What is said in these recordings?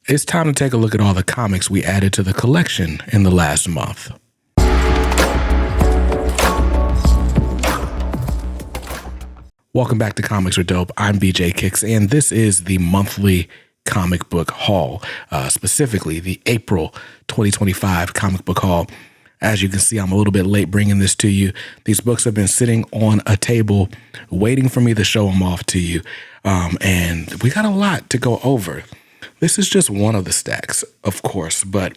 It's time to take a look at all the comics we added to the collection in the last month. Welcome back to Comics Are Dope. I'm BJ Kicks, and this is the monthly comic book haul, specifically the April 2025 comic book haul. As you can see, I'm a little bit late bringing this to you. These books have been sitting on a table waiting for me to show them off to you, and we got a lot to go over. This is just one of the stacks, of course, but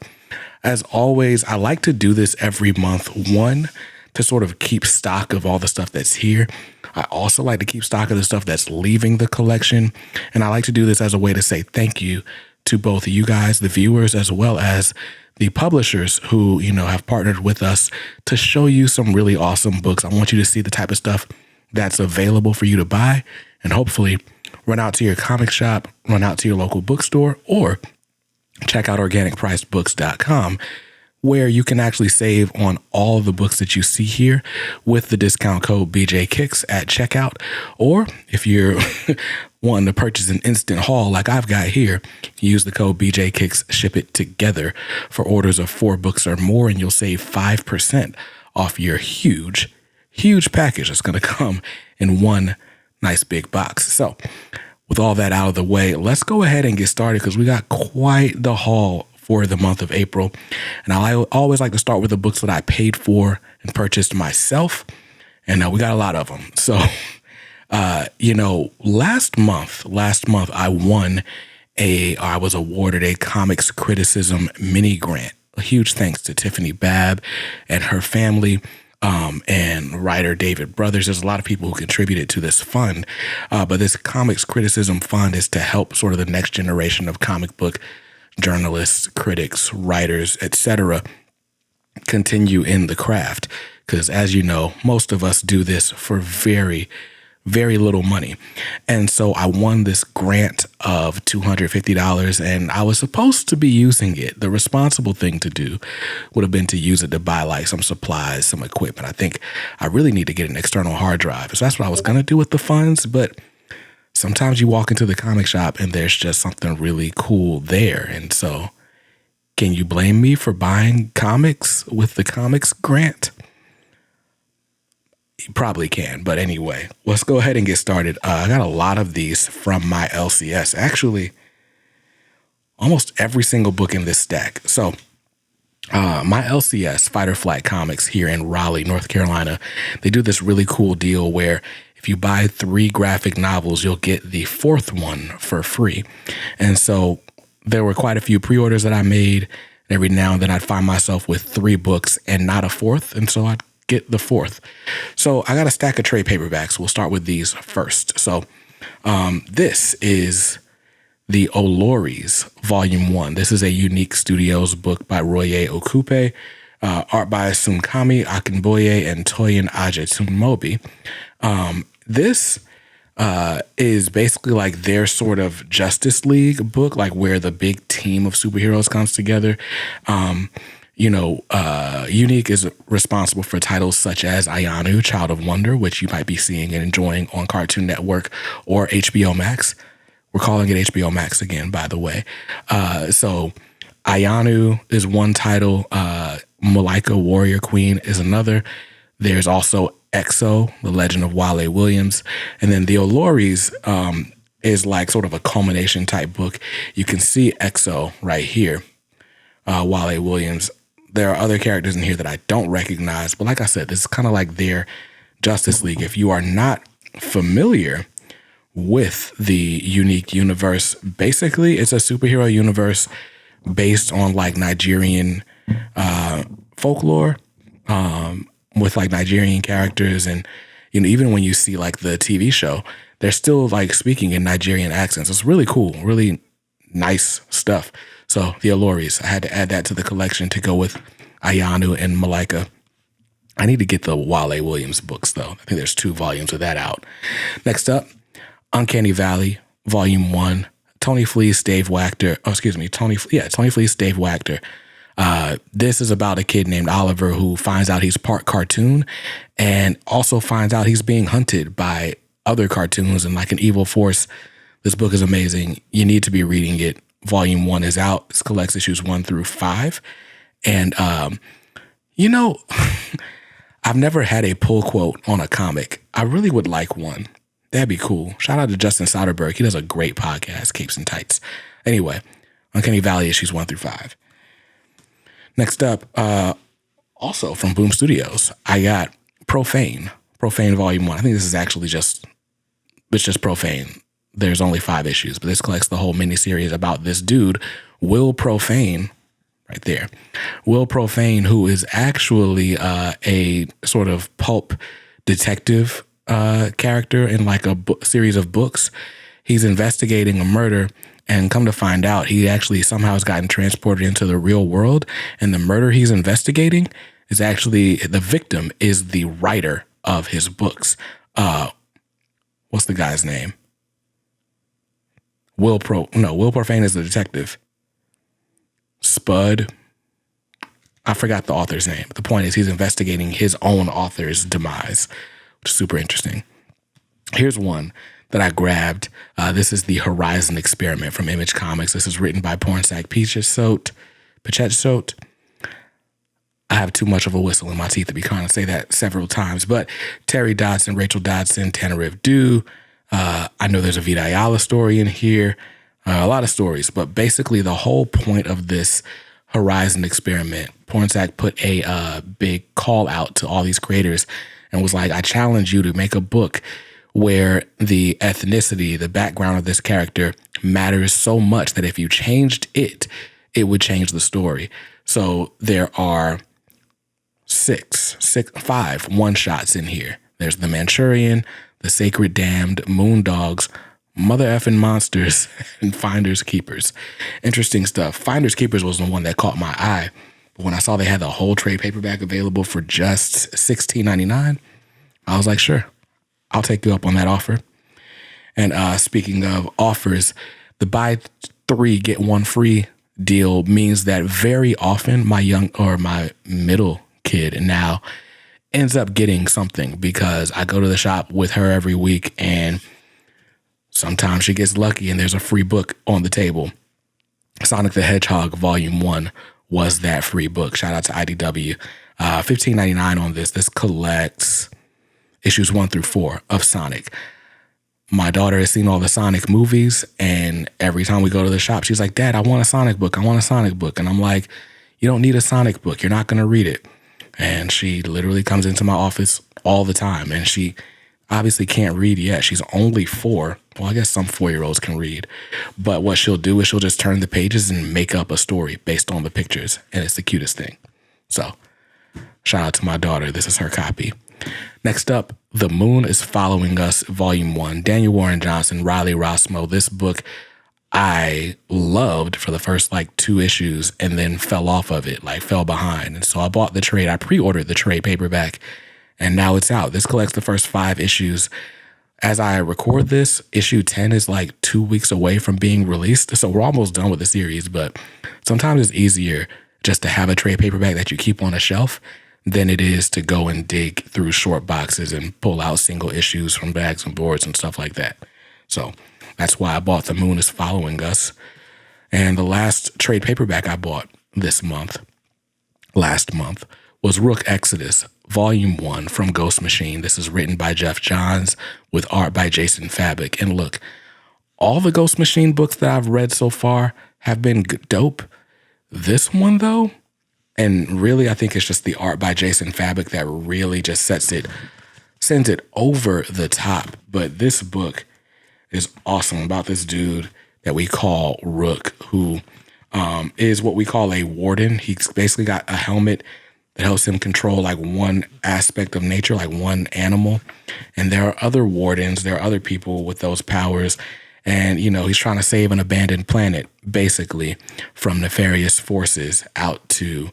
as always, I like to do this every month. One, to sort of keep stock of all the stuff that's here. I also like to keep stock of the stuff that's leaving the collection. And I like to do this as a way to say thank you to both you guys, the viewers, as well as the publishers who, have partnered with us to show you some really awesome books. I want you to see the type of stuff that's available for you to buy and hopefully run out to your comic shop, run out to your local bookstore, or check out organicpricedbooks.com, where you can actually save on all of the books that you see here with the discount code BJKicks at checkout. Or if you're wanting to purchase an instant haul like I've got here, use the code BJKicks, ship it together for orders of 4 books or more, and you'll save 5% off your huge package that's going to come in one nice big box. So with all that out of the way, let's go ahead and get started because we got quite the haul for the month of April. And I always like to start with the books that I paid for and purchased myself. And we got a lot of them. So, last month I was awarded a comics criticism mini grant. A huge thanks to Tiffany Babb and her family, and writer David Brothers. There's a lot of people who contributed to this fund. But this comics criticism fund is to help sort of the next generation of comic book journalists, critics, writers, etc. continue in the craft. Because as you know, most of us do this for very, very little money. And so I won this grant of $250 and I was supposed to be using it. The responsible thing to do would have been to use it to buy like some supplies, some equipment. I think I really need to get an external hard drive. So that's what I was going to do with the funds. But sometimes you walk into the comic shop and there's just something really cool there. And so can you blame me for buying comics with the comics grant? You probably can. But anyway, let's go ahead and get started. I got a lot of these from my LCS. Actually, almost every single book in this stack. So my LCS, Fighter Flight Comics here in Raleigh, North Carolina, they do this really cool deal where if you buy 3 graphic novels, you'll get the 4th one for free. And so there were quite a few pre-orders that I made. Every now and then I'd find myself with 3 books and not a 4th. And so I'd get the 4th. So I got a stack of trade paperbacks. We'll start with these first. So this is the Olories, Volume 1. This is a Unique Studios book by Roye Okupe, art by Sunkami Akinboye and Toyin Ajetunmobi. This is basically like their sort of Justice League book, like where the big team of superheroes comes together. Unique is responsible for titles such as Ayanu, Child of Wonder, which you might be seeing and enjoying on Cartoon Network or HBO Max. We're calling it HBO Max again, by the way. So Ayanu is one title. Malika Warrior Queen is another. There's also Exo, The Legend of Wale Williams. And then the Olories is like sort of a culmination type book. You can see Exo right here, Wale Williams. There are other characters in here that I don't recognize. But like I said, this is kind of like their Justice League. If you are not familiar with the Unique universe, basically it's a superhero universe based on like Nigerian folklore, with like Nigerian characters. And, even when you see like the TV show, they're still like speaking in Nigerian accents. It's really cool, really nice stuff. So the Olories, I had to add that to the collection to go with Ayanu and Malika. I need to get the Wale Williams books though. I think there's 2 volumes of that out. Next up, Uncanny Valley, Volume 1, Tony Flea's Dave Wachter. Tony Flea's Dave Wachter. This is about a kid named Oliver who finds out he's part cartoon and also finds out he's being hunted by other cartoons and like an evil force. This book is amazing. You need to be reading it. Volume 1 is out. This collects issues 1 through 5. And, you know, I've never had a pull quote on a comic. I really would like one. That'd be cool. Shout out to Justin Soderbergh. He does a great podcast, Capes and Tights. Anyway, Uncanny Valley issues 1 through 5. Next up, also from Boom Studios, I got Profane Volume 1. I think this is actually just Profane. There's only 5 issues, but this collects the whole miniseries about this dude, Will Profane, right there. Will Profane, who is actually a sort of pulp detective character in like a series of books. He's investigating a murder, and come to find out, he actually somehow has gotten transported into the real world, and the murder he's investigating is actually, the victim is the writer of his books. What's the guy's name? Will Profane is the detective. Spud. I forgot the author's name. The point is he's investigating his own author's demise, which is super interesting. Here's one that I grabbed. This is the Horizon Experiment from Image Comics. This is written by Pornsak Pichetsot. I have too much of a whistle in my teeth to be trying to say that several times, but Terry Dodson, Rachel Dodson, Tanariv Dew. I know there's a Vita Ayala story in here, a lot of stories, but basically the whole point of this Horizon Experiment, Pornsak put a big call out to all these creators and was like, I challenge you to make a book where the ethnicity, the background of this character matters so much that if you changed it, it would change the story. So there are five one-shots in here. There's The Manchurian, The Sacred Damned, Moondogs, Mother Effin' Monsters, and Finders Keepers. Interesting stuff. Finders Keepers was the one that caught my eye. But when I saw they had the whole trade paperback available for just $16.99, I was like, sure, I'll take you up on that offer. And speaking of offers, the buy 3, get 1 free deal means that very often my middle kid now ends up getting something because I go to the shop with her every week and sometimes she gets lucky and there's a free book on the table. Sonic the Hedgehog Volume 1 was that free book. Shout out to IDW. $15.99 on this. This collects issues 1 through 4 of Sonic. My daughter has seen all the Sonic movies, and every time we go to the shop, she's like, Dad, I want a Sonic book. I want a Sonic book. And I'm like, you don't need a Sonic book. You're not going to read it. And she literally comes into my office all the time, and she obviously can't read yet. She's only 4. Well, I guess some 4-year-olds can read. But what she'll do is she'll just turn the pages and make up a story based on the pictures, and it's the cutest thing. So shout out to my daughter. This is her copy. Next up, The Moon is Following Us, Volume 1. Daniel Warren Johnson, Riley Rossmo. This book I loved for the first 2 issues and then fell off of it, fell behind. And so I bought the trade. I pre-ordered the trade paperback, and now it's out. This collects the first 5 issues. As I record this, issue 10 is 2 weeks away from being released. So we're almost done with the series, but sometimes it's easier just to have a trade paperback that you keep on a shelf than it is to go and dig through short boxes and pull out single issues from bags and boards and stuff like that. So that's why I bought The Moon is Following Us. And the last trade paperback I bought last month, was Rook Exodus, Volume 1 from Ghost Machine. This is written by Jeff Johns with art by Jason Fabik. And look, all the Ghost Machine books that I've read so far have been dope. This one, though, and really, I think it's just the art by Jason Fabik that really just sends it over the top. But this book is awesome about this dude that we call Rook, who is what we call a warden. He's basically got a helmet that helps him control one aspect of nature, one animal. And there are other wardens, there are other people with those powers. And, he's trying to save an abandoned planet, basically, from nefarious forces out to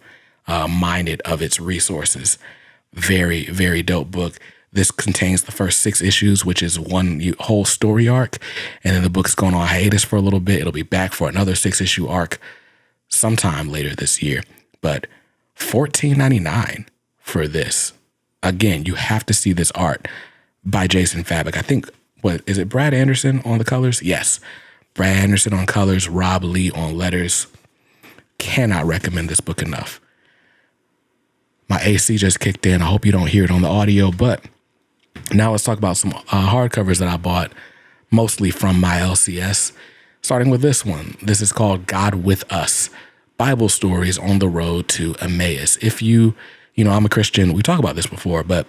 mine it of its resources. Very, very dope book. This contains the first 6 issues, which is one whole story arc. And then the book's going on hiatus for a little bit. It'll be back for another 6-issue arc sometime later this year. But $14.99 for this. Again, you have to see this art by Jason Fabik. I think, is it Brad Anderson on the colors? Yes. Brad Anderson on colors, Rob Lee on letters. Cannot recommend this book enough. My AC just kicked in. I hope you don't hear it on the audio, but now let's talk about some hardcovers that I bought, mostly from my LCS, starting with this one. This is called God with Us, Bible Stories on the Road to Emmaus. If you know, I'm a Christian. We talked about this before, but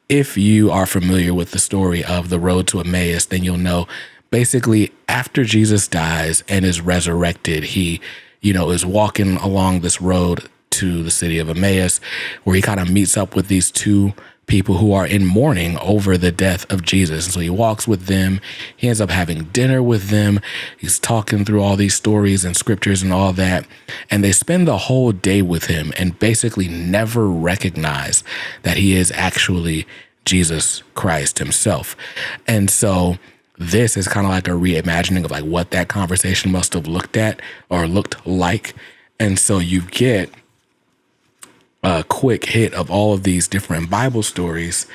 if you are familiar with the story of the road to Emmaus, then you'll know basically after Jesus dies and is resurrected, he, is walking along this road to the city of Emmaus, where he kind of meets up with these two people who are in mourning over the death of Jesus. And so he walks with them. He ends up having dinner with them. He's talking through all these stories and scriptures and all that. And they spend the whole day with him and basically never recognize that he is actually Jesus Christ himself. And so this is kind of like a reimagining of like what that conversation must have looked like. And so you get a quick hit of all of these different Bible stories.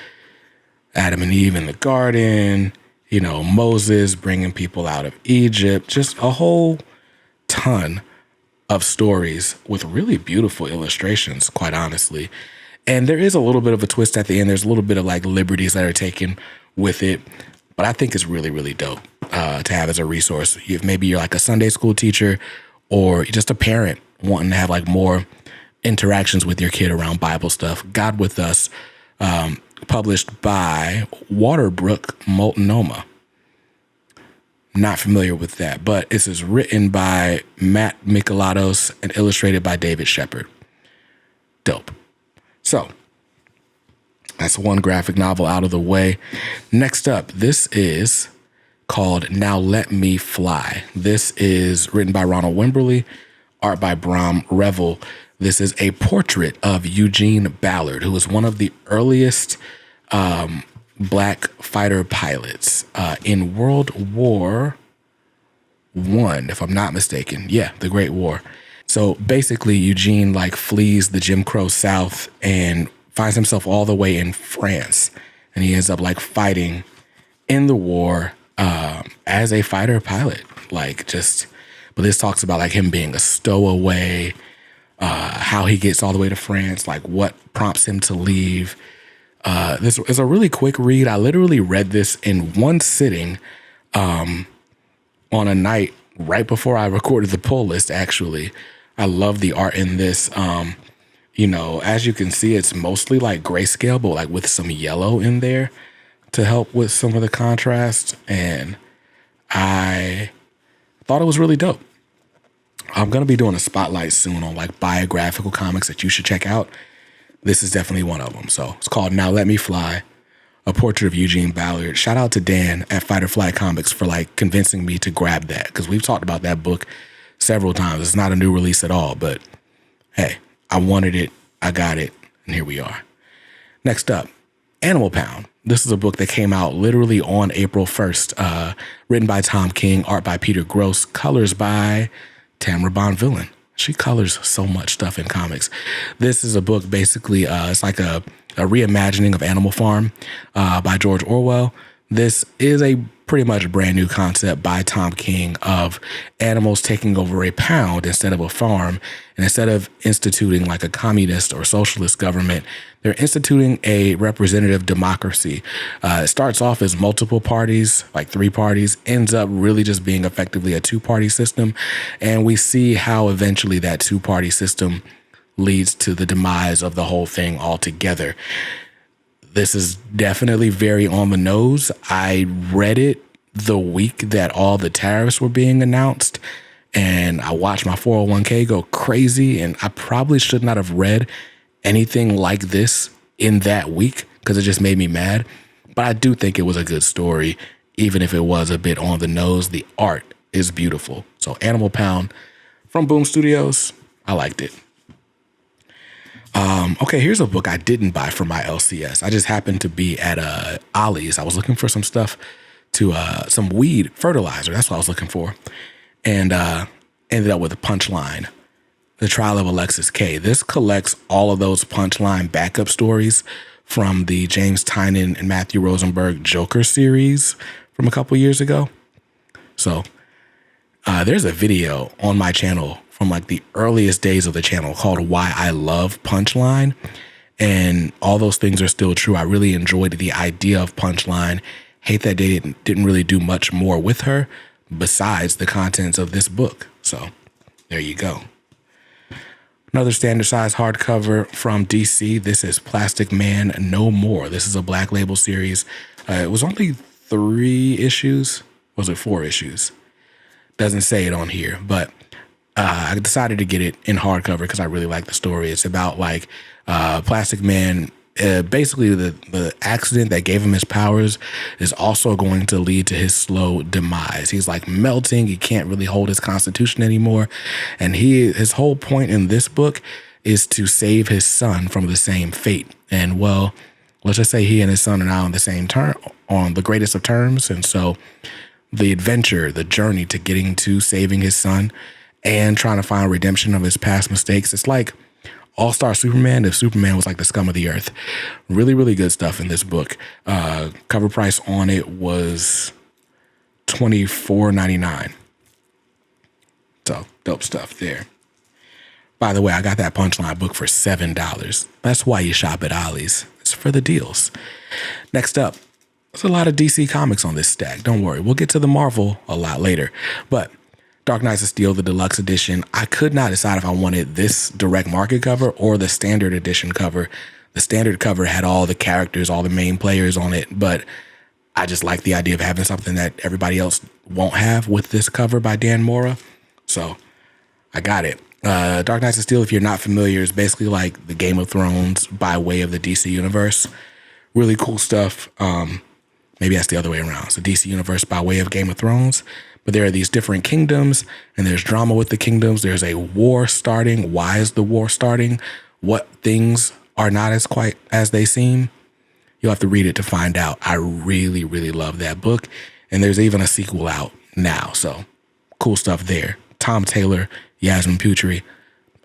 Adam and Eve in the garden, Moses bringing people out of Egypt, just a whole ton of stories with really beautiful illustrations, quite honestly. And there is a little bit of a twist at the end. There's a little bit of like liberties that are taken with it, but I think it's really, really dope to have as a resource. If maybe you're like a Sunday school teacher or just a parent wanting to have like more interactions with your kid around Bible stuff. God with Us, published by Waterbrook Multnomah. Not familiar with that, but this is written by Matt Michelados and illustrated by David Shepard. Dope. So that's one graphic novel out of the way. Next up, this is called Now Let Me Fly. This is written by Ronald Wimberly, art by Bram Revel. This is a portrait of Eugene Ballard, who was one of the earliest black fighter pilots in World War I, if I'm not mistaken. Yeah, the Great War. So basically, Eugene flees the Jim Crow South and finds himself all the way in France, and he ends up fighting in the war as a fighter pilot. But this talks about him being a stowaway. How he gets all the way to France, what prompts him to leave. This is a really quick read. I literally read this in one sitting on a night right before I recorded the pull list, actually. I love the art in this. As you can see, it's mostly grayscale, but with some yellow in there to help with some of the contrast. And I thought it was really dope. I'm going to be doing a spotlight soon on biographical comics that you should check out. This is definitely one of them. So it's called Now Let Me Fly, a portrait of Eugene Ballard. Shout out to Dan at Fighter Fly Comics for convincing me to grab that, because we've talked about that book several times. It's not a new release at all, but hey, I wanted it, I got it, and here we are. Next up, Animal Pound. This is a book that came out literally on April 1st, written by Tom King, art by Peter Gross, colors by Tamara Bonvillain. She colors so much stuff in comics. This is a book, basically, it's like a reimagining of Animal Farm by George Orwell. This is a pretty much brand new concept by Tom King of animals taking over a pound instead of a farm. And instead of instituting a communist or socialist government, they're instituting a representative democracy. It starts off as multiple parties, 3 parties, ends up really just being effectively a 2-party system. And we see how eventually that 2-party system leads to the demise of the whole thing altogether. This is definitely very on the nose. I read it the week that all the tariffs were being announced, and I watched my 401k go crazy, and I probably should not have read anything like this in that week because it just made me mad. But I do think it was a good story, even if it was a bit on the nose. The art is beautiful. So Animal Pound from Boom Studios, I liked it. Okay, here's a book I didn't buy for my LCS. I just happened to be at Ollie's. I was looking for some stuff to some weed fertilizer. That's what I was looking for. And ended up with a Punchline, The Trial of Alexis K. This collects all of those Punchline backup stories from the James Tynion and Matthew Rosenberg Joker series from a couple years ago. So There's a video on my channel from like the earliest days of the channel called Why I Love Punchline. And all those things are still true. I really enjoyed the idea of Punchline. Hate that they didn't really do much more with her besides the contents of this book. So there you go. Another standard size hardcover from DC. This is Plastic Man No More. This is a Black Label series. It was only 3 issues. Was it 4 issues? Doesn't say it on here, but I decided to get it in hardcover because I really like the story. It's about like Plastic Man. Basically, the accident that gave him his powers is also going to lead to his slow demise. He's like melting. He can't really hold his constitution anymore. And his whole point in this book is to save his son from the same fate. And well, let's just say he and his son are now on the same term, on the greatest of terms. And so the adventure, the journey to getting to saving his son and trying to find redemption of his past mistakes. It's like All-Star Superman if Superman was like the scum of the earth. Really, really good stuff in this book. Cover price on it was $24.99. So dope stuff there. By the way, I got that Punchline book for $7. That's why you shop at Ollie's. It's for the deals. Next up, there's a lot of DC comics on this stack. Don't worry, we'll get to the Marvel a lot later. But Dark Knights of Steel, the deluxe edition. I could not decide if I wanted this direct market cover or the standard edition cover. The standard cover had all the characters, all the main players on it, but I just like the idea of having something that everybody else won't have with this cover by Dan Mora. So I got it. Dark Knights of Steel, if you're not familiar, is basically like the Game of Thrones by way of the DC universe. Really cool stuff. Maybe that's the other way around. So DC universe by way of Game of Thrones. But there are these different kingdoms, and there's drama with the kingdoms. There's a war starting. Why is the war starting? What things are not as quite as they seem? You'll have to read it to find out. I really, really love that book. And there's even a sequel out now. So cool stuff there. Tom Taylor, Yasmin Putri.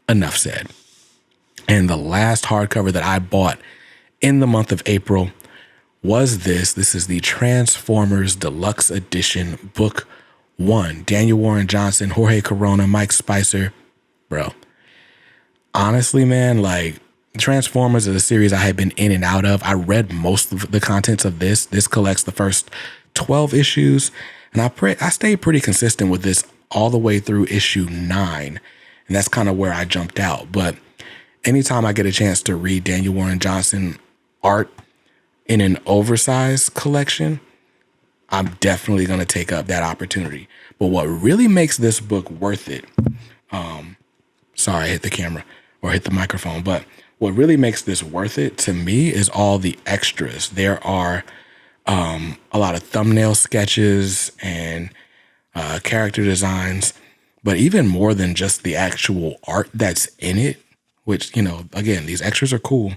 Enough said. And the last hardcover that I bought in the month of April was this. This is the Transformers Deluxe Edition Book 1. Daniel Warren Johnson, Jorge Corona, Mike Spicer. Bro, honestly, man, like Transformers is a series I had been in and out of. I read most of the contents of this. This collects the first 12 issues. And I stayed pretty consistent with this all the way through issue 9. And that's kind of where I jumped out. But anytime I get a chance to read Daniel Warren Johnson art in an oversized collection, I'm definitely going to take up that opportunity. But what really makes this book worth it, sorry, I hit the camera or hit the microphone, but what really makes this worth it to me is all the extras. There are a lot of thumbnail sketches and character designs, but even more than just the actual art that's in it, which, you know, again, these extras are cool.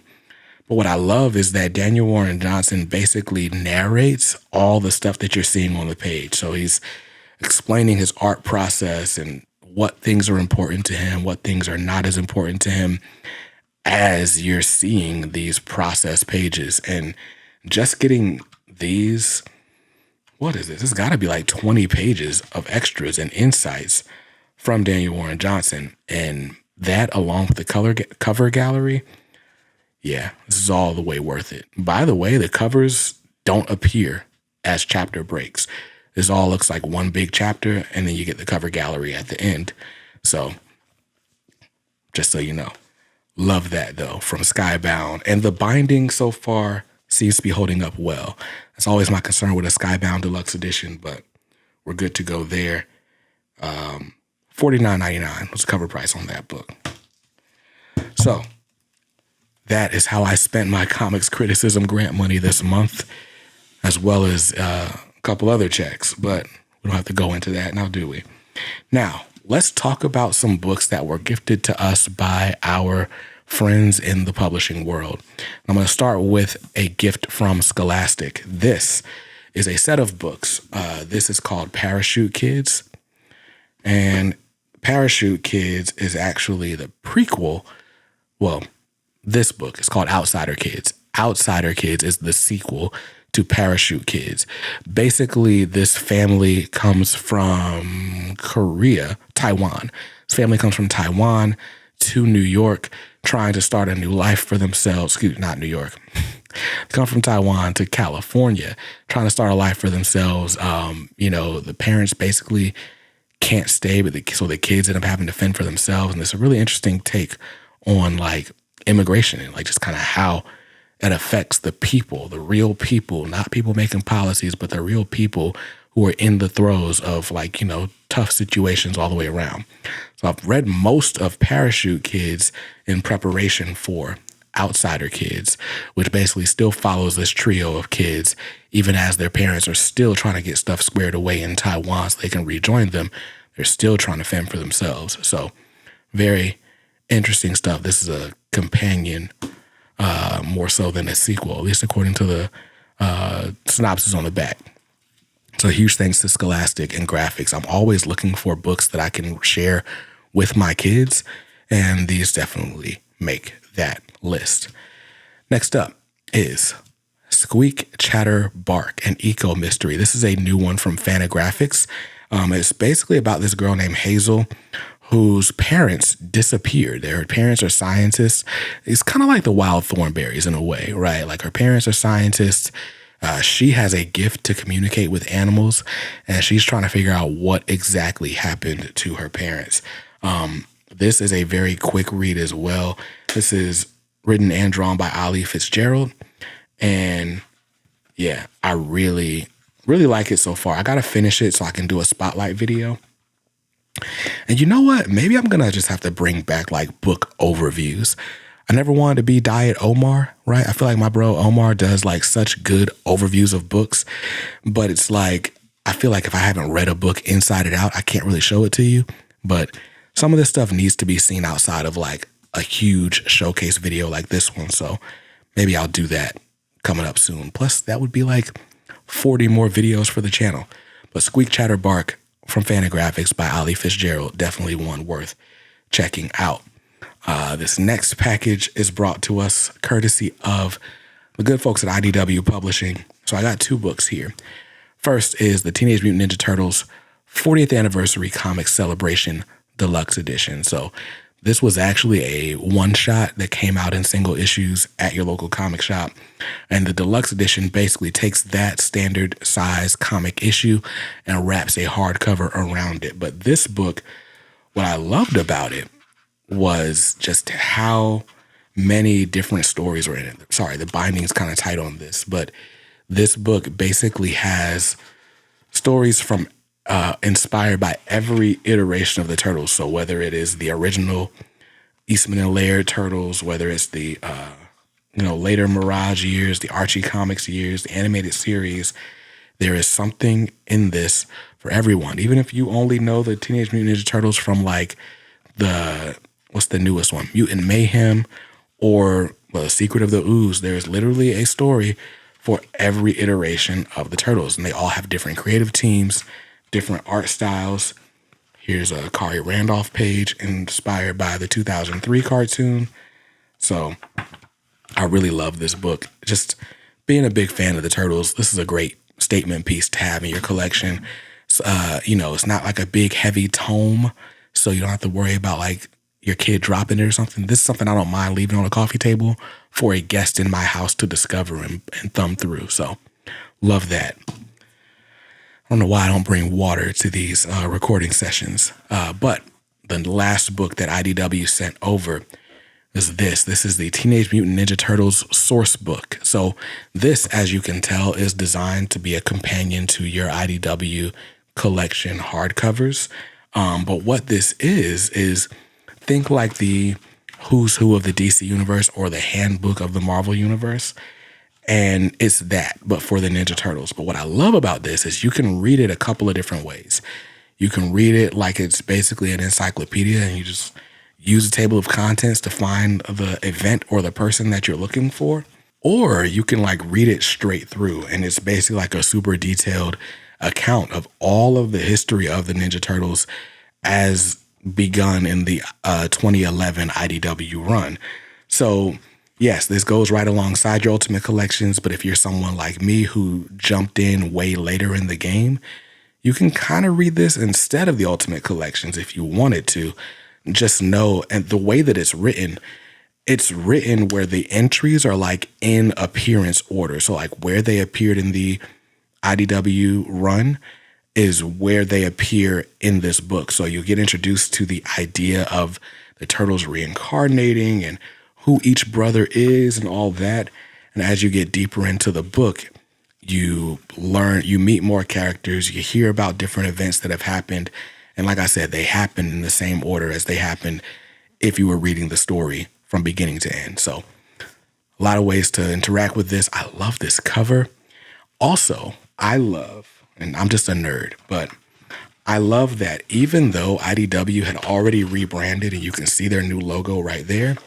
But what I love is that Daniel Warren Johnson basically narrates all the stuff that you're seeing on the page. So he's explaining his art process and what things are important to him, what things are not as important to him as you're seeing these process pages. And just getting these, what is this? It's got to be like 20 pages of extras and insights from Daniel Warren Johnson. And that, along with the cover gallery, yeah, this is all the way worth it. By the way, the covers don't appear as chapter breaks. This all looks like one big chapter, and then you get the cover gallery at the end. So, just so you know. Love that, though, from Skybound. And the binding so far seems to be holding up well. That's always my concern with a Skybound Deluxe Edition, but we're good to go there. $49.99 was the cover price on that book. So, that is how I spent my comics criticism grant money this month, as well as a couple other checks, but we don't have to go into that now, do we? Now, let's talk about some books that were gifted to us by our friends in the publishing world. I'm going to start with a gift from Scholastic. This is a set of books. This is called Parachute Kids, and Parachute Kids is actually the prequel. Well, this book is called Outsider Kids. Outsider Kids is the sequel to Parachute Kids. Basically, this family comes from Taiwan. This family comes from Taiwan to New York, trying to start a new life for themselves. Not New York. Come from Taiwan to California, trying to start a life for themselves. The parents basically can't stay, so the kids end up having to fend for themselves. And it's a really interesting take on like immigration and like just kind of how it affects the people, the real people, not people making policies, but the real people who are in the throes of like, tough situations all the way around. So I've read most of Parachute Kids in preparation for Outsider Kids, which basically still follows this trio of kids, even as their parents are still trying to get stuff squared away in Taiwan so they can rejoin them. They're still trying to fend for themselves. So very interesting stuff. This is a companion more so than a sequel, at least according to the synopsis on the back. So huge thanks to Scholastic and Graphix. I'm always looking for books that I can share with my kids, and these definitely make that list. Next up is Squeak, Chatter, Bark, an Eco Mystery. This is a new one from Fantagraphics. It's basically about this girl named Hazel whose parents disappeared. Their parents are scientists. It's kind of like the Wild Thornberrys in a way, right? Like her parents are scientists. She has a gift to communicate with animals, and she's trying to figure out what exactly happened to her parents. This is a very quick read as well. This is written and drawn by Ali Fitzgerald. And yeah, I really, really like it so far. I got to finish it so I can do a spotlight video. And you know what? Maybe I'm going to just have to bring back like book overviews. I never wanted to be Diet Omar, right? I feel like my bro Omar does like such good overviews of books, but it's like, I feel like if I haven't read a book inside and out, I can't really show it to you. But some of this stuff needs to be seen outside of like a huge showcase video like this one. So maybe I'll do that coming up soon. Plus that would be like 40 more videos for the channel. But Squeak, Chatter, Bark from Fantagraphics by Ali Fitzgerald, definitely one worth checking out. This next package is brought to us courtesy of the good folks at IDW Publishing. So I got two books here. First is the Teenage Mutant Ninja Turtles 40th Anniversary Comic Celebration Deluxe Edition. So this was actually a one-shot that came out in single issues at your local comic shop. And the deluxe edition basically takes that standard size comic issue and wraps a hardcover around it. But this book, what I loved about it was just how many different stories were in it. Sorry, the binding's kind of tight on this, but this book basically has stories from inspired by every iteration of the Turtles. So whether it is the original Eastman and Laird Turtles, whether it's the later Mirage years, the Archie Comics years, the animated series, there is something in this for everyone. Even if you only know the Teenage Mutant Ninja Turtles from like what's the newest one? Mutant Mayhem or The Secret of the Ooze. There's literally a story for every iteration of the Turtles, and they all have different creative teams, different art styles. Here's a Kari Randolph page inspired by the 2003 cartoon. So I really love this book. Just being a big fan of the Turtles, this is a great statement piece to have in your collection. It's not like a big heavy tome, so you don't have to worry about like your kid dropping it or something. This is something I don't mind leaving on a coffee table for a guest in my house to discover and thumb through. So love that. I don't know why I don't bring water to these recording sessions. But the last book that IDW sent over is this. This is the Teenage Mutant Ninja Turtles source book. So this, as you can tell, is designed to be a companion to your IDW collection hardcovers. But what this is think like the Who's Who of the DC Universe or the Handbook of the Marvel Universe. And it's that, but for the Ninja Turtles. But what I love about this is you can read it a couple of different ways. You can read it like it's basically an encyclopedia and you just use a table of contents to find the event or the person that you're looking for. Or you can like read it straight through and it's basically like a super detailed account of all of the history of the Ninja Turtles as begun in the 2011 IDW run. So yes, this goes right alongside your Ultimate Collections, but if you're someone like me who jumped in way later in the game, you can kind of read this instead of the Ultimate Collections if you wanted to. Just know, and the way that it's written where the entries are like in appearance order. So like where they appeared in the IDW run is where they appear in this book. So you'll get introduced to the idea of the turtles reincarnating and who each brother is and all that. And as you get deeper into the book, you meet more characters, you hear about different events that have happened. And like I said, they happen in the same order as they happened if you were reading the story from beginning to end. So a lot of ways to interact with this. I love this cover. Also, I love, and I'm just a nerd, but I love that even though IDW had already rebranded and you can see their new logo right there,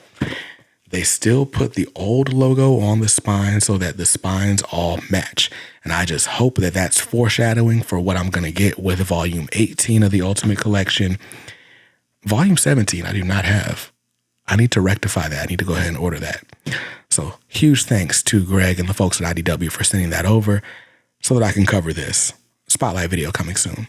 they still put the old logo on the spine so that the spines all match. And I just hope that that's foreshadowing for what I'm going to get with volume 18 of the Ultimate Collection. Volume 17, I do not have. I need to rectify that. I need to go ahead and order that. So huge thanks to Greg and the folks at IDW for sending that over so that I can cover this. Spotlight video coming soon.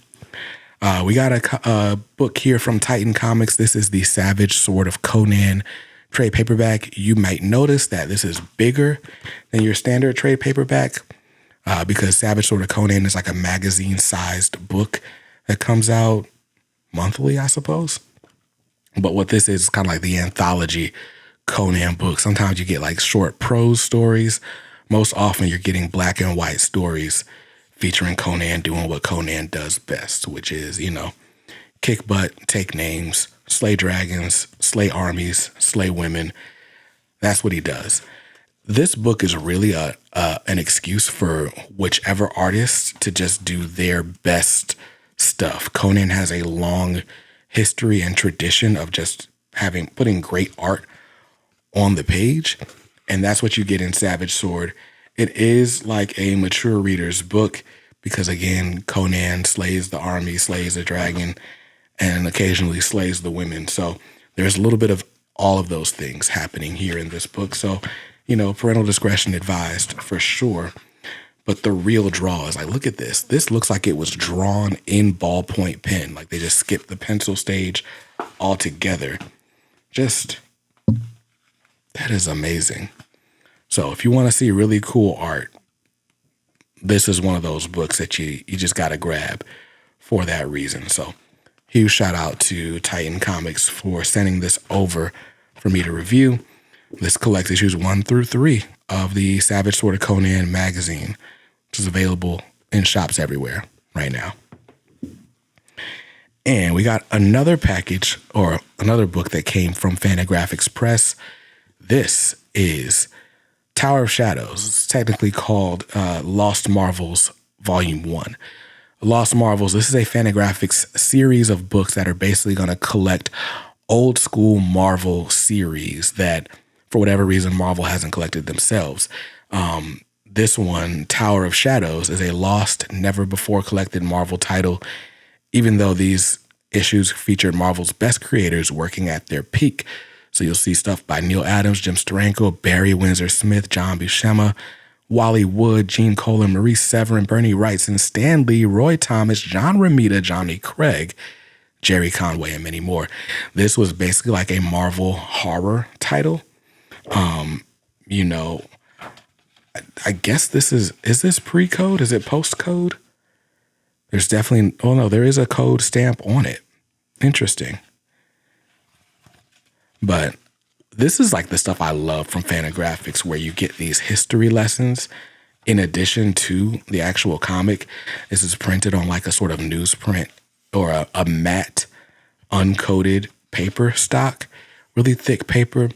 We got a book here from Titan Comics. This is the Savage Sword of Conan trade paperback. You might notice that this is bigger than your standard trade paperback because Savage Sword of Conan is like a magazine-sized book that comes out monthly, I suppose. But what this is kind of like the anthology Conan book. Sometimes you get like short prose stories. Most often you're getting black and white stories featuring Conan doing what Conan does best, which is, kick butt, take names, slay dragons, slay armies, slay women. That's what he does. This book is really an excuse for whichever artist to just do their best stuff. Conan has a long history and tradition of just putting great art on the page, and that's what you get in Savage Sword. It is like a mature reader's book because, again, Conan slays the army, slays the dragon, and occasionally slays the women. So there's a little bit of all of those things happening here in this book. So, parental discretion advised for sure. But the real draw is like, look at this. This looks like it was drawn in ballpoint pen. Like they just skipped the pencil stage altogether. That is amazing. So if you want to see really cool art, this is one of those books that you just got to grab for that reason. So huge shout out to Titan Comics for sending this over for me to review. This collects issues 1 through 3 of the Savage Sword of Conan magazine, which is available in shops everywhere right now. And we got another package or another book that came from Fantagraphics Press. This is Tower of Shadows. It's technically called Lost Marvels Volume 1. Lost Marvels, this is a Fantagraphics series of books that are basically going to collect old school Marvel series that, for whatever reason, Marvel hasn't collected themselves. This one, Tower of Shadows, is a lost, never before collected Marvel title, even though these issues featured Marvel's best creators working at their peak. So you'll see stuff by Neil Adams, Jim Steranko, Barry Windsor Smith, John Buscema, Wally Wood, Gene Colan, Maurice Severin, Bernie Wrightson, Stan Lee, Roy Thomas, John Romita, Johnny Craig, Jerry Conway, and many more. This was basically like a Marvel horror title. I guess this is this pre-code? Is it post-code? There's definitely, there is a code stamp on it. Interesting. But this is like the stuff I love from Fantagraphics, where you get these history lessons in addition to the actual comic. This is printed on like a sort of newsprint or a matte, uncoated paper stock, really thick paper.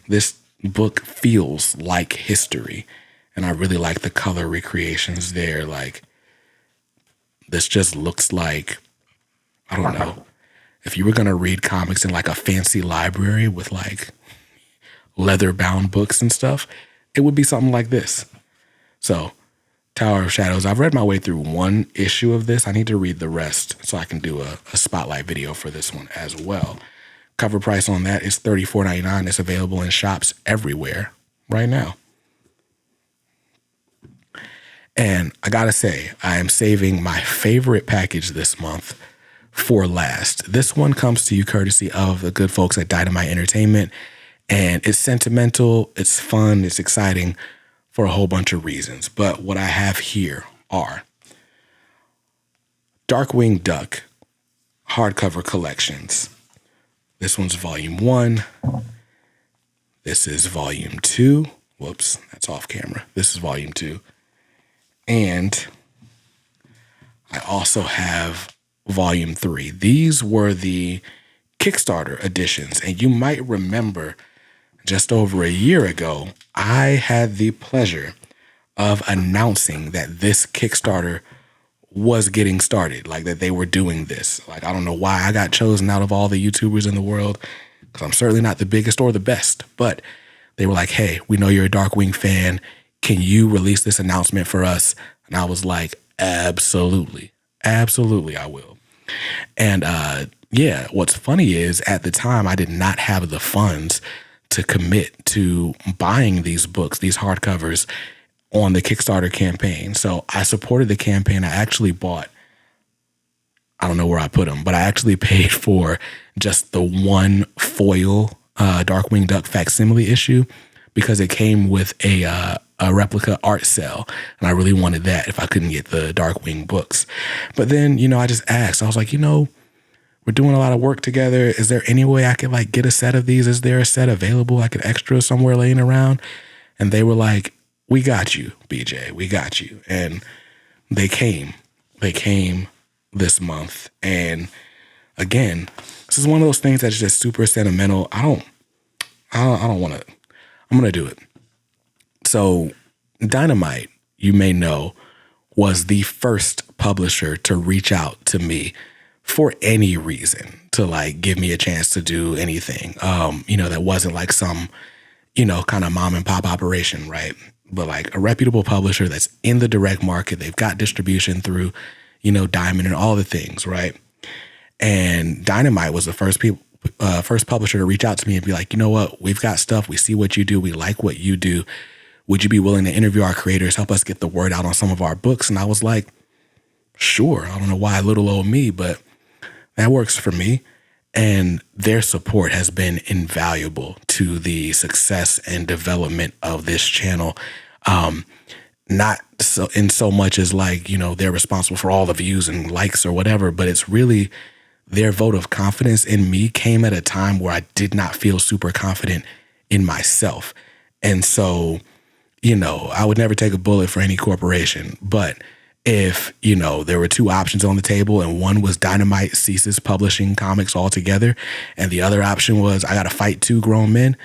This book feels like history, and I really like the color recreations there. Like, this just looks like, I don't know, if you were going to read comics in like a fancy library with like leather-bound books and stuff, it would be something like this. So, Tower of Shadows, I've read my way through one issue of this. I need to read the rest so I can do a spotlight video for this one as well. Cover price on that is $34.99. It's available in shops everywhere right now. And I gotta say, I am saving my favorite package this month for last. This one comes to you courtesy of the good folks at Dynamite Entertainment, and it's sentimental, it's fun, it's exciting for a whole bunch of reasons. But what I have here are Darkwing Duck hardcover collections. This one's volume 1. This is volume 2. Whoops, that's off camera. This is volume 2. And I also have volume 3. These were the Kickstarter editions. And you might remember just over a year ago, I had the pleasure of announcing that this Kickstarter was getting started, like that they were doing this. Like, I don't know why I got chosen out of all the YouTubers in the world, because I'm certainly not the biggest or the best, but they were like, hey, we know you're a Darkwing fan. Can you release this announcement for us? And I was like, absolutely. Absolutely, I will. And yeah, what's funny is at the time, I did not have the funds to commit to buying these books, these hardcovers, on the Kickstarter campaign. So I supported the campaign. I actually bought, I don't know where I put them, but I actually paid for just the one foil Darkwing Duck facsimile issue because it came with a replica art cell, and I really wanted that if I couldn't get the Darkwing books. But then, I just asked. I was like, we're doing a lot of work together. Is there any way I could like get a set of these? Is there a set available, like an extra somewhere laying around? And they were like, we got you, BJ. We got you. And they came. They came this month. And again, this is one of those things that's just super sentimental. I don't want to. I'm going to do it. So Dynamite, you may know, was the first publisher to reach out to me for any reason to like give me a chance to do anything. That wasn't like some, kind of mom and pop operation, right? But like a reputable publisher that's in the direct market. They've got distribution through, Diamond and all the things, right? And Dynamite was the first publisher to reach out to me and be like, you know what? We've got stuff. We see what you do. We like what you do. Would you be willing to interview our creators, help us get the word out on some of our books? And I was like, sure. I don't know why little old me, but that works for me. And their support has been invaluable to the success and development of this channel. Not so in so much as like, they're responsible for all the views and likes or whatever, but it's really their vote of confidence in me came at a time where I did not feel super confident in myself. And so, I would never take a bullet for any corporation, but if, there were two options on the table and one was Dynamite ceases publishing comics altogether and the other option was I got to fight two grown men,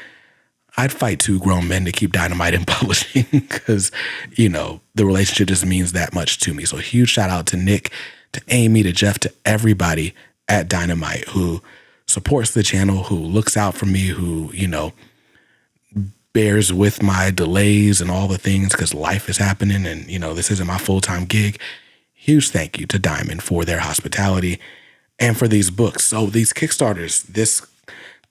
I'd fight two grown men to keep Dynamite in publishing because, the relationship just means that much to me. So huge shout out to Nick, to Amy, to Jeff, to everybody at Dynamite who supports the channel, who looks out for me, who, bears with my delays and all the things because life is happening and, this isn't my full-time gig. Huge thank you to Diamond for their hospitality and for these books. So these Kickstarters, this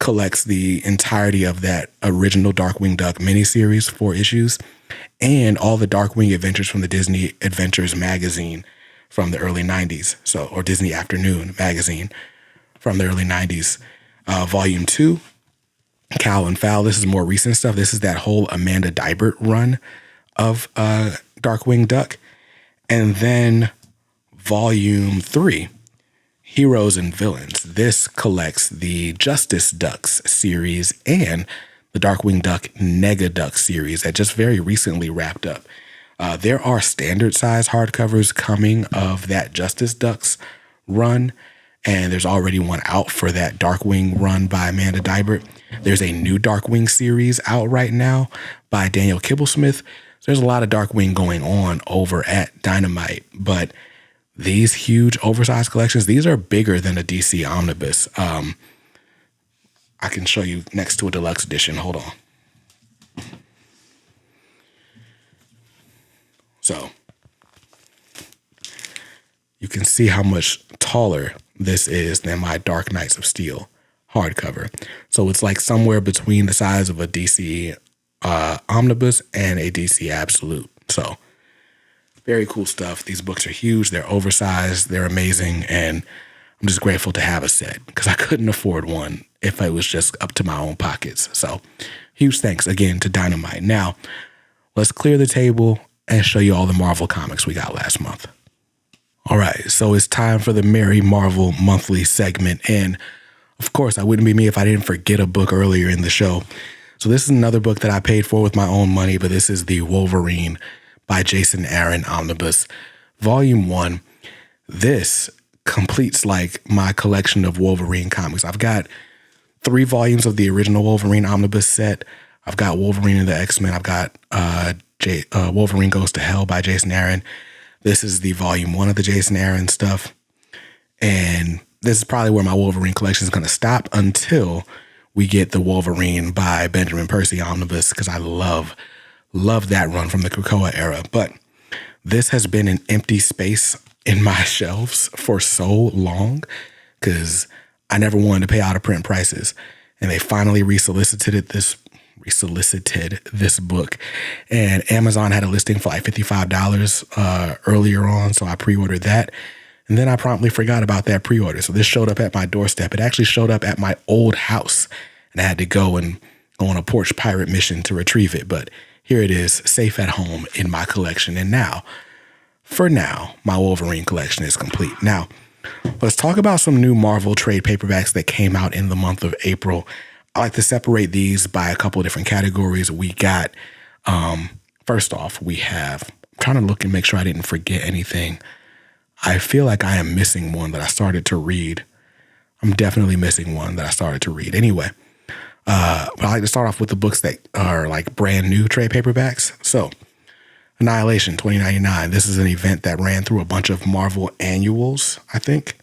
collects the entirety of that original Darkwing Duck miniseries, 4 issues, and all the Darkwing adventures from the Disney Adventures magazine from the early 90s. Or Disney Afternoon magazine from the early 90s. Volume 2, Cal and Fowl. This is more recent stuff. This is that whole Amanda Dibert run of Darkwing Duck. And then volume 3, Heroes and Villains. This collects the Justice Ducks series and the Darkwing Duck Nega Duck series that just very recently wrapped up. There are standard size hardcovers coming of that Justice Ducks run. And there's already one out for that Darkwing run by Amanda Dibert. There's a new Darkwing series out right now by Daniel Kibblesmith. So there's a lot of Darkwing going on over at Dynamite. But these huge oversized collections, these are bigger than a DC omnibus. I can show you next to a deluxe edition. Hold on. So you can see how much taller this is than my Dark Knights of Steel hardcover. So it's like somewhere between the size of a DC Omnibus and a DC Absolute. So very cool stuff. These books are huge. They're oversized. They're amazing. And I'm just grateful to have a set because I couldn't afford one if it was just up to my own pockets. So huge thanks again to Dynamite. Now, let's clear the table and show you all the Marvel comics we got last month. All right, so it's time for the Merry Marvel Monthly segment. And of course, I wouldn't be me if I didn't forget a book earlier in the show. So this is another book that I paid for with my own money, but this is the Wolverine by Jason Aaron Omnibus, Volume 1. This completes like my collection of Wolverine comics. I've got 3 volumes of the original Wolverine Omnibus set. I've got Wolverine and the X-Men. I've got Wolverine Goes to Hell by Jason Aaron. This is the Volume 1 of the Jason Aaron stuff. And this is probably where my Wolverine collection is going to stop until we get the Wolverine by Benjamin Percy Omnibus, because I love that run from the Krakoa era. But this has been an empty space in my shelves for so long because I never wanted to pay out of print prices. And they finally resolicited this book. And Amazon had a listing for like $55 earlier on, so I pre-ordered that. And then I promptly forgot about that pre-order. So this showed up at my doorstep. It actually showed up at my old house, and I had to go on a porch pirate mission to retrieve it. But here it is, safe at home in my collection. And now, for now, my Wolverine collection is complete. Now, let's talk about some new Marvel trade paperbacks that came out in the month of April. I like to separate these by a couple of different categories. We got, first off, I'm trying to look and make sure I didn't forget anything. I feel like I am missing one that I started to read. I'm definitely missing one that I started to read. Anyway, but I like to start off with the books that are like brand new trade paperbacks. So Annihilation 2099. This is an event that ran through a bunch of Marvel annuals, I think.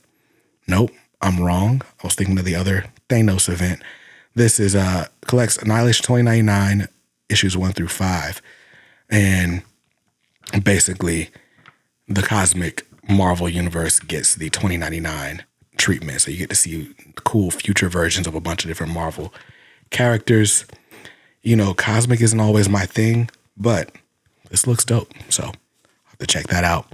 Nope, I'm wrong. I was thinking of the other Thanos event. This is collects Annihilation 2099 issues 1 through 5. And basically the cosmic Marvel universe gets the 2099 treatment. So you get to see cool future versions of a bunch of different Marvel characters. You know, cosmic isn't always my thing, but this looks dope. So I'll have to check that out.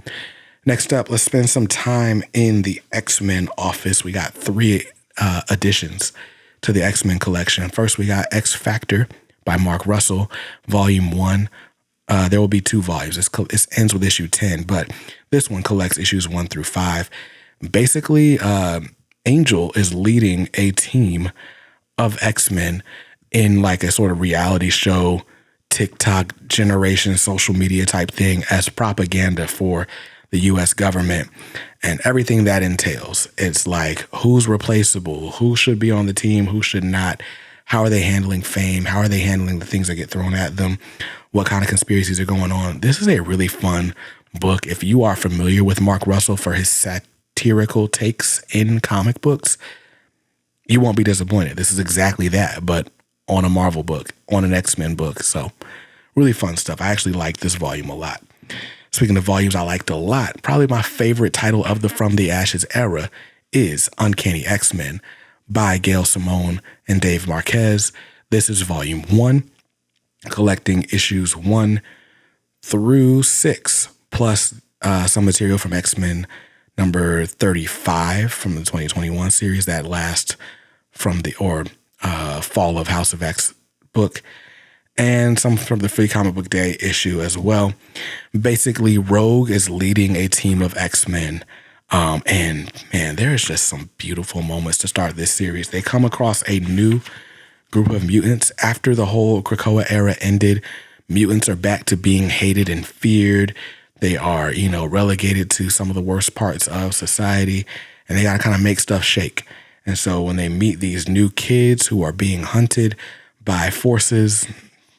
Next up, let's spend some time in the X-Men office. We got 3 additions to the X-Men collection. First, we got X Factor by Mark Russell, Volume 1. There will be 2 volumes. It ends with issue 10, but this one collects issues 1 through 5. Basically, Angel is leading a team of X-Men in like a sort of reality show, TikTok generation, social media type thing as propaganda for the U.S. government and everything that entails. It's like, who's replaceable? Who should be on the team? Who should not? How are they handling fame? How are they handling the things that get thrown at them? What kind of conspiracies are going on? This is a really fun book. If you are familiar with Mark Russell for his satirical takes in comic books, you won't be disappointed. This is exactly that, but on a Marvel book, on an X-Men book. So really fun stuff. I actually like this volume a lot. Speaking of volumes I liked a lot, probably my favorite title of the From the Ashes era is Uncanny X-Men by Gail Simone and Dave Marquez. This is Volume 1, collecting issues 1 through 6, plus some material from X-Men number 35 from the 2021 series, that last from the Fall of House of X book, and some from the Free Comic Book Day issue as well. Basically, Rogue is leading a team of X-Men. And man, there's just some beautiful moments to start this series. They come across a new group of mutants after the whole Krakoa era ended. Mutants are back to being hated and feared. They are, relegated to some of the worst parts of society, and they got to kind of make stuff shake. And so when they meet these new kids who are being hunted by forces,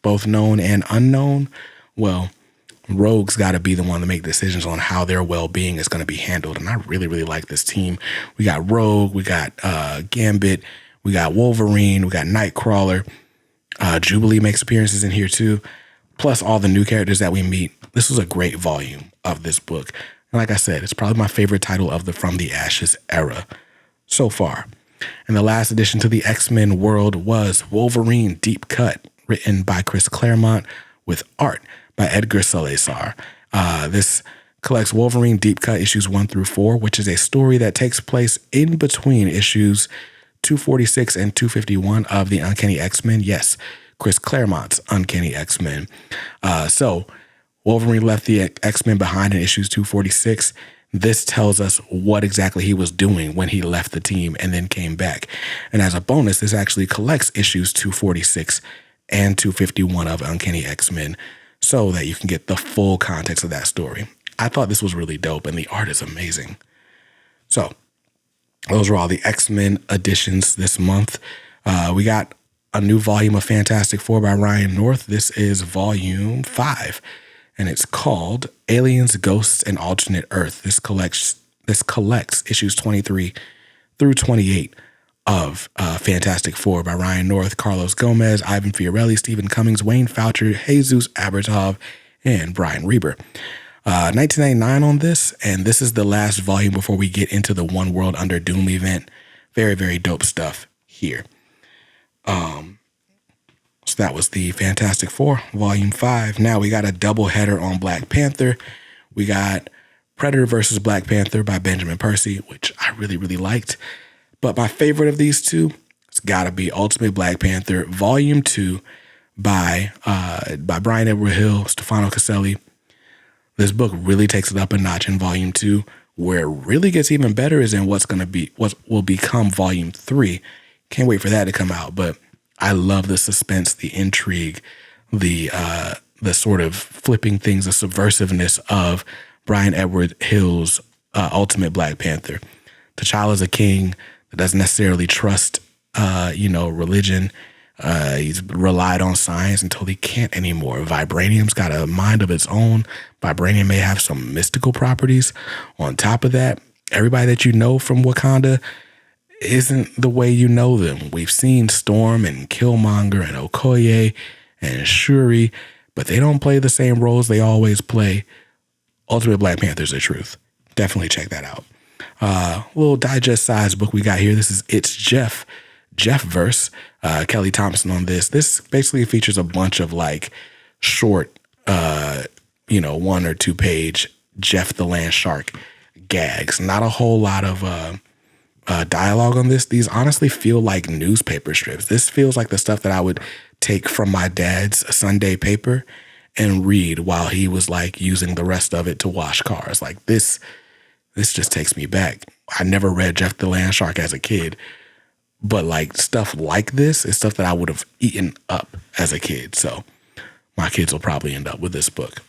both known and unknown, well, Rogue's got to be the one to make decisions on how their well-being is going to be handled. And I really, really like this team. We got Rogue, we got Gambit, we got Wolverine, we got Nightcrawler. Jubilee makes appearances in here too, plus all the new characters that we meet. This was a great volume of this book. And like I said, it's probably my favorite title of the From the Ashes era so far. And the last addition to the X-Men world was Wolverine Deep Cut, written by Chris Claremont with art by Edgar Salazar. This collects Wolverine Deep Cut issues 1 through 4, which is a story that takes place in between issues 246 and 251 of the Uncanny X-Men. Yes, Chris Claremont's Uncanny X-Men. So Wolverine left the X-Men behind in issues 246. This tells us what exactly he was doing when he left the team and then came back. And as a bonus, this actually collects issues 246 and 251 of Uncanny X-Men so that you can get the full context of that story. I thought this was really dope, and the art is amazing. So those were all the X-Men editions this month. We got a new volume of Fantastic Four by Ryan North. This is volume 5. And it's called Aliens, Ghosts, and Alternate Earth. This collects issues 23 through 28 of Fantastic Four by Ryan North, Carlos Gomez, Ivan Fiorelli, Stephen Cummings, Wayne Foucher, Jesus Abertov, and Brian Reber. 1999 on this, and this is the last volume before we get into the One World Under Doom event. Very, very dope stuff here. So that was the Fantastic Four, Volume 5. Now we got a double header on Black Panther. We got Predator versus Black Panther by Benjamin Percy, which I really, really liked. But my favorite of these two, it's got to be Ultimate Black Panther, Volume 2 by Brian Edward Hill, Stefano Caselli. This book really takes it up a notch in Volume 2. Where it really gets even better is in what will become Volume 3. Can't wait for that to come out, but I love the suspense, the intrigue, the sort of flipping things, the subversiveness of Brian Edward Hill's Ultimate Black Panther. T'Challa's a king that doesn't necessarily trust, religion. He's relied on science until he can't anymore. Vibranium's got a mind of its own. Vibranium may have some mystical properties. On top of that, everybody that you know from Wakanda isn't the way you know them. We've seen Storm and Killmonger and Okoye and Shuri, but they don't play the same roles they always play. Ultimate Black Panther's the truth. Definitely check that out. Little digest-sized book we got here. This is It's Jeff Verse. Kelly Thompson on this. This basically features a bunch of short, 1 or 2 page Jeff the Land Shark gags. Not a whole lot of dialogue on this. These honestly feel like newspaper strips. This feels like the stuff that I would take from my dad's Sunday paper and read while he was using the rest of it to wash cars. This just takes me back. I never read Jeff the Land Shark as a kid, but stuff like this is stuff that I would have eaten up as a kid. So my kids will probably end up with this book.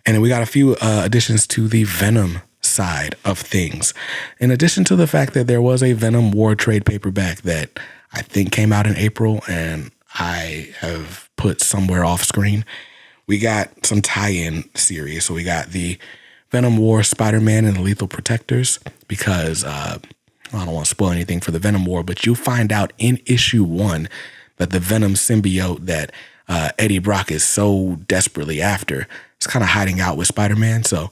And then we got a few additions to the Venom side of things. In addition to the fact that there was a Venom War trade paperback that I think came out in April and I have put somewhere off screen, we got some tie-in series. So we got the Venom War, Spider-Man, and the Lethal Protectors, because I don't want to spoil anything for the Venom War, but you'll find out in issue 1 that the Venom symbiote that Eddie Brock is so desperately after is kind of hiding out with Spider-Man. So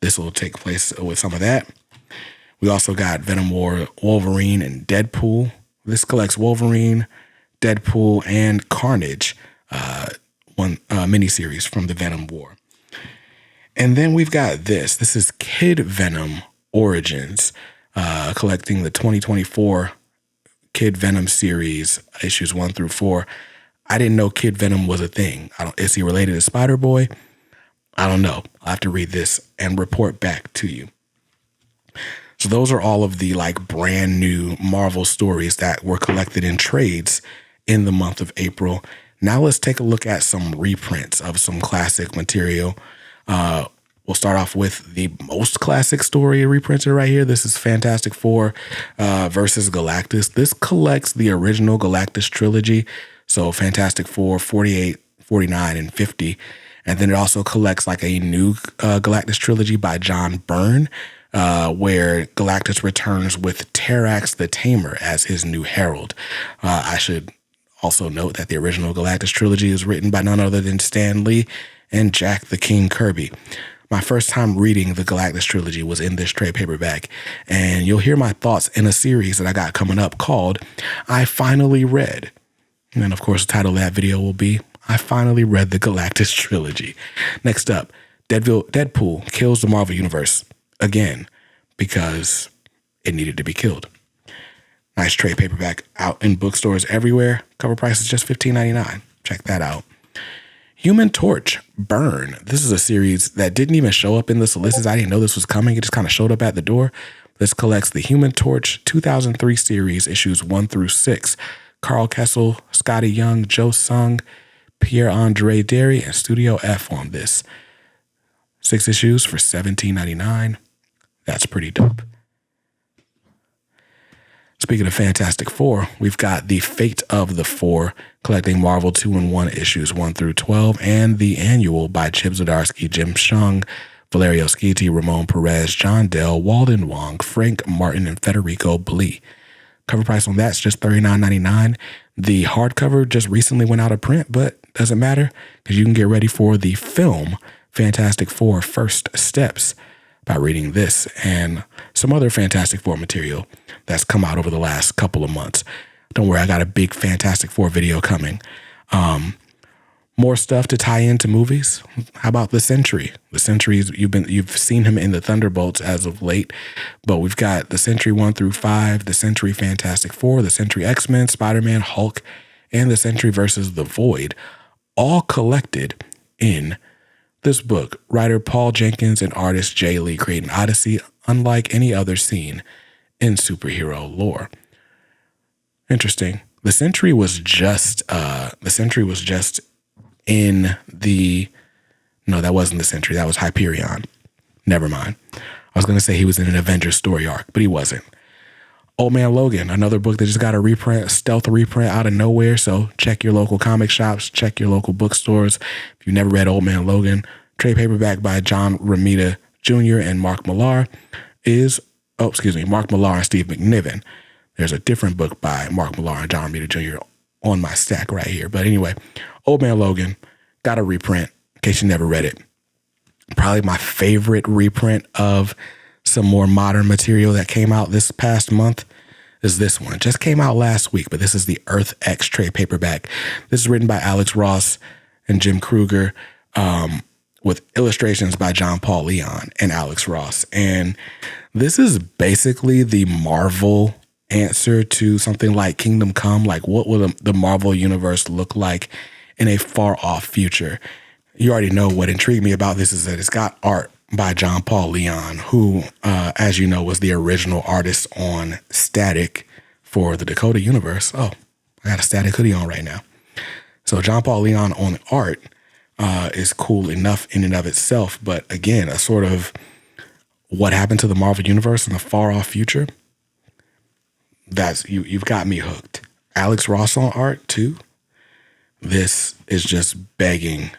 this will take place with some of that. We also got Venom War, Wolverine, and Deadpool. This collects Wolverine, Deadpool, and Carnage, one miniseries from the Venom War. And then we've got this. This is Kid Venom Origins, collecting the 2024 Kid Venom series, issues 1 through 4. I didn't know Kid Venom was a thing. Is he related to Spider-Boy? I don't know. I'll have to read this and report back to you. So those are all of the brand new Marvel stories that were collected in trades in the month of April. Now let's take a look at some reprints of some classic material. We'll start off with the most classic story reprinted right here. This is Fantastic Four versus Galactus. This collects the original Galactus trilogy. So Fantastic Four, 48, 49, and 50. And then it also collects a new Galactus trilogy by John Byrne, where Galactus returns with Terrax the Tamer as his new herald. I should also note that the original Galactus trilogy is written by none other than Stan Lee and Jack the King Kirby. My first time reading the Galactus trilogy was in this trade paperback, and you'll hear my thoughts in a series that I got coming up called I Finally Read. And then, of course, the title of that video will be, I finally read the Galactus trilogy. Next up, Deadpool kills the Marvel Universe again because it needed to be killed. Nice trade paperback out in bookstores everywhere. Cover price is just $15.99. Check that out. Human Torch Burn. This is a series that didn't even show up in the solicits. I didn't know this was coming. It just kind of showed up at the door. This collects the Human Torch 2003 series, issues 1 through 6. Carl Kessel, Scotty Young, Joe Sung, Pierre-Andre Derry, and Studio F on this. 6 issues for $17.99. That's pretty dope. Speaking of Fantastic Four, we've got the Fate of the Four, collecting Marvel 2-in-1 issues 1 through 12, and the annual by Chip Zdarsky, Jim Shung, Valerio Schiti, Ramon Perez, John Dell, Walden Wong, Frank Martin, and Federico Blee. Cover price on that's just $39.99. The hardcover just recently went out of print, but doesn't matter because you can get ready for the film Fantastic Four First Steps by reading this and some other Fantastic Four material that's come out over the last couple of months. Don't worry, I got a big Fantastic Four video coming. More stuff to tie into movies. How about the Sentry? The Sentry's you've seen him in the Thunderbolts as of late, but we've got the Sentry 1 through 5, the Sentry Fantastic Four, the Sentry X-Men, Spider-Man, Hulk, and the Sentry versus the Void, all collected in this book. Writer Paul Jenkins and artist Jay Lee create an odyssey unlike any other seen in superhero lore. Interesting. The Sentry was just in the, no, that wasn't the Sentry. That was Hyperion. Never mind. I was going to say he was in an Avengers story arc, but he wasn't. Old Man Logan, another book that just got a stealth reprint out of nowhere. So check your local comic shops, check your local bookstores. If you've never read Old Man Logan, trade paperback by John Romita Jr. and Mark Millar Mark Millar and Steve McNiven. There's a different book by Mark Millar and John Romita Jr. on my stack right here. But anyway, Old Man Logan got a reprint, in case you never read it. Probably my favorite reprint of some more modern material that came out this past month is this one. It just came out last week, but this is the Earth X trade paperback. This is written by Alex Ross and Jim Kruger, with illustrations by John Paul Leon and Alex Ross. And this is basically the Marvel answer to something like Kingdom Come. Like, what will the Marvel universe look like in a far off future? You already know what intrigued me about this is that it's got art by John Paul Leon, who, as you know, was the original artist on Static for the Dakota universe. Oh, I got a Static hoodie on right now. So John Paul Leon on art is cool enough in and of itself. But again, a sort of what happened to the Marvel universe in the far off future. That's you've got me hooked. Alex Ross on art too. This is just begging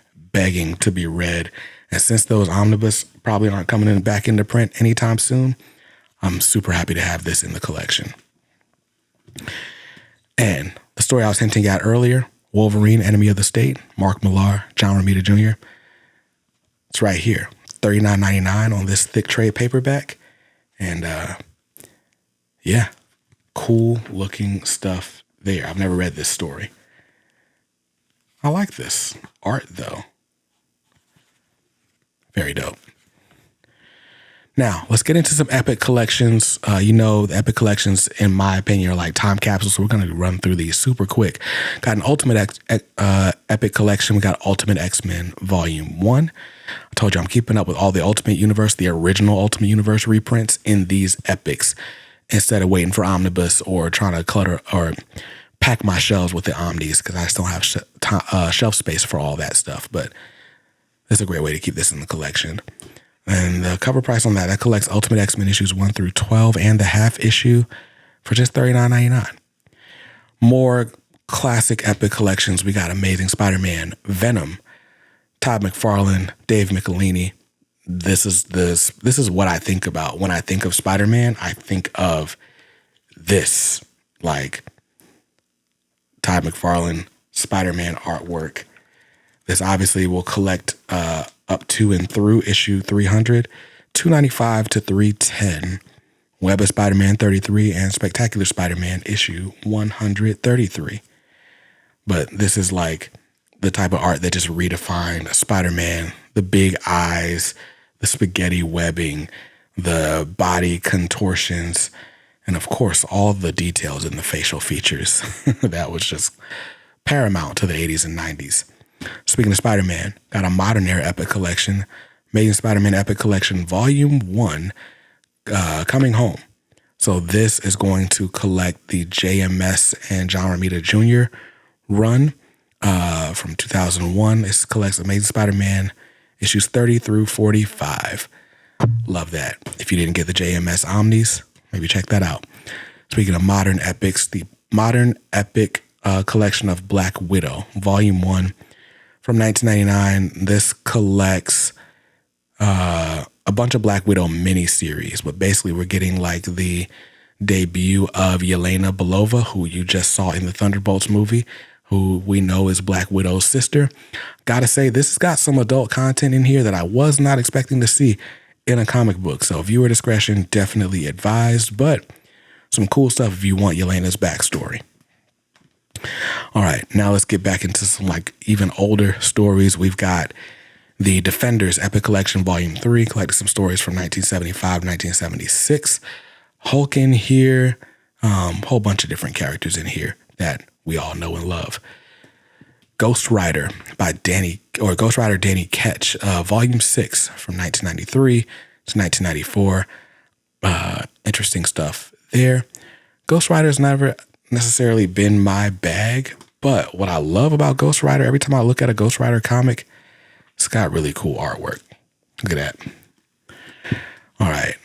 to be read. And since those omnibus probably aren't coming back into print anytime soon, I'm super happy to have this in the collection. And the story I was hinting at earlier, Wolverine, Enemy of the State, Mark Millar, John Romita Jr. It's right here. $39.99 on this thick trade paperback. And yeah, cool looking stuff there. I've never read this story. I like this art though. Very dope. Now, let's get into some epic collections. The epic collections, in my opinion, are like time capsules, so we're going to run through these super quick. Got an Ultimate Epic collection. We got Ultimate X-Men Volume 1. I told you I'm keeping up with all the Ultimate Universe, the original Ultimate Universe reprints in these epics, instead of waiting for omnibus or trying to clutter or pack my shelves with the omnis, because I just don't have shelf space for all that stuff. But it's a great way to keep this in the collection. And the cover price on that collects Ultimate X-Men issues 1 through 12 and the half issue for just $39.99. More classic epic collections. We got Amazing Spider-Man, Venom, Todd McFarlane, Dave Michelini. This is what I think about when I think of Spider-Man. I think of this, like Todd McFarlane Spider-Man artwork. This obviously will collect up to and through issue 300, 295 to 310, Web of Spider-Man 33, and Spectacular Spider-Man issue 133. but this is like the type of art that just redefined Spider-Man, the big eyes, the spaghetti webbing, the body contortions, and of course, all the details in the facial features. That was just paramount to the 80s and 90s. Speaking of Spider-Man, got a modern era epic collection, Amazing Spider-Man Epic Collection Volume 1, coming home. So this is going to collect the JMS and John Romita Jr. run from 2001. This collects Amazing Spider-Man issues 30 through 45. Love that. If you didn't get the JMS Omnis, maybe check that out. Speaking of modern epics, the Modern Epic collection of Black Widow, Volume 1 from 1999. This collects a bunch of Black Widow miniseries, but basically we're getting like the debut of Yelena Belova, who you just saw in the Thunderbolts movie, who we know is Black Widow's sister. Gotta say, this has got some adult content in here that I was not expecting to see in a comic book. So viewer discretion definitely advised, but some cool stuff if you want Yelena's backstory. All right, now let's get back into some like even older stories. We've got the Defenders Epic Collection Volume 3, collected some stories from 1975, 1976. Hulk in here, whole bunch of different characters in here that we all know and love. Ghost Rider by Danny Ketch, Volume 6 from 1993 to 1994. Interesting stuff there. Ghost Rider's never necessarily been my bag, but what I love about Ghost Rider, every time I look at a Ghost Rider comic, it's got really cool artwork. Look at that. All right,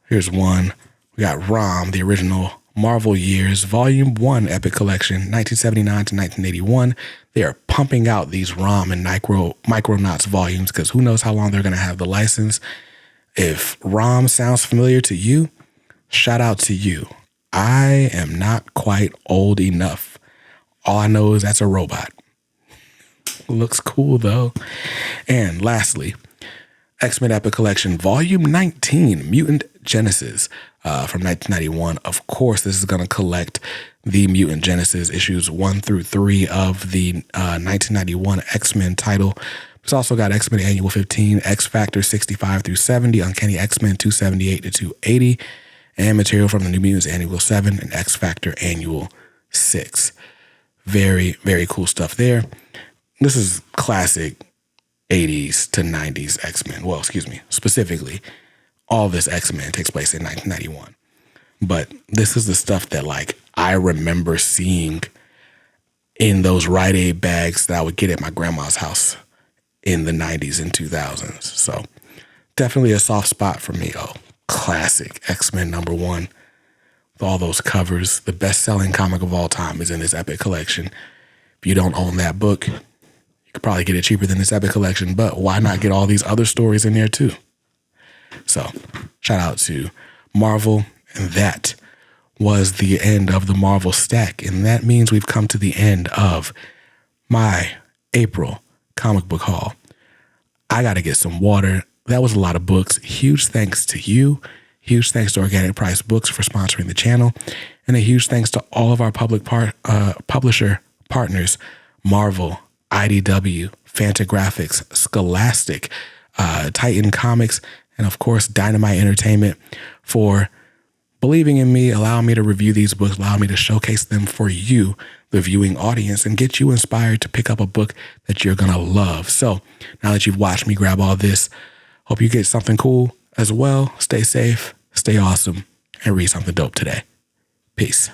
here's one. We got ROM, the original Marvel Years, Volume 1 Epic Collection, 1979 to 1981. They are pumping out these ROM and Micronauts volumes because who knows how long they're going to have the license. If ROM sounds familiar to you, shout out to you. I am not quite old enough. All I know is that's a robot. Looks cool though. And lastly, X-Men Epic Collection Volume 19, Mutant Genesis, from 1991. Of course, this is going to collect the Mutant Genesis issues 1 through 3 of the 1991 X-Men title. It's also got X-Men Annual 15, X-Factor 65 through 70, Uncanny X-Men 278 to 280, and material from the New Mutants Annual 7 and X-Factor Annual 6. Very, very cool stuff there. This is classic 80s to 90s X-Men. Well, excuse me, specifically, all this X-Men takes place in 1991. But this is the stuff that like I remember seeing in those Rite Aid bags that I would get at my grandma's house in the 90s and 2000s. So definitely a soft spot for me. Oh, classic X-Men #1 with all those covers. The best-selling comic of all time is in this Epic Collection. If you don't own that book, you could probably get it cheaper than this Epic Collection, but why not get all these other stories in there too? So shout out to Marvel. And that was the end of the Marvel stack. And that means we've come to the end of my April comic book haul. I got to get some water. That was a lot of books. Huge thanks to you. Huge thanks to Organic Price Books for sponsoring the channel. And a huge thanks to all of our publisher partners, Marvel, IDW, Fantagraphics, Scholastic, Titan Comics, and of course, Dynamite Entertainment for believing in me, allowing me to review these books, allowing me to showcase them for you, the viewing audience, and get you inspired to pick up a book that you're going to love. So now that you've watched me grab all this, hope you get something cool as well. Stay safe, stay awesome, and read something dope today. Peace.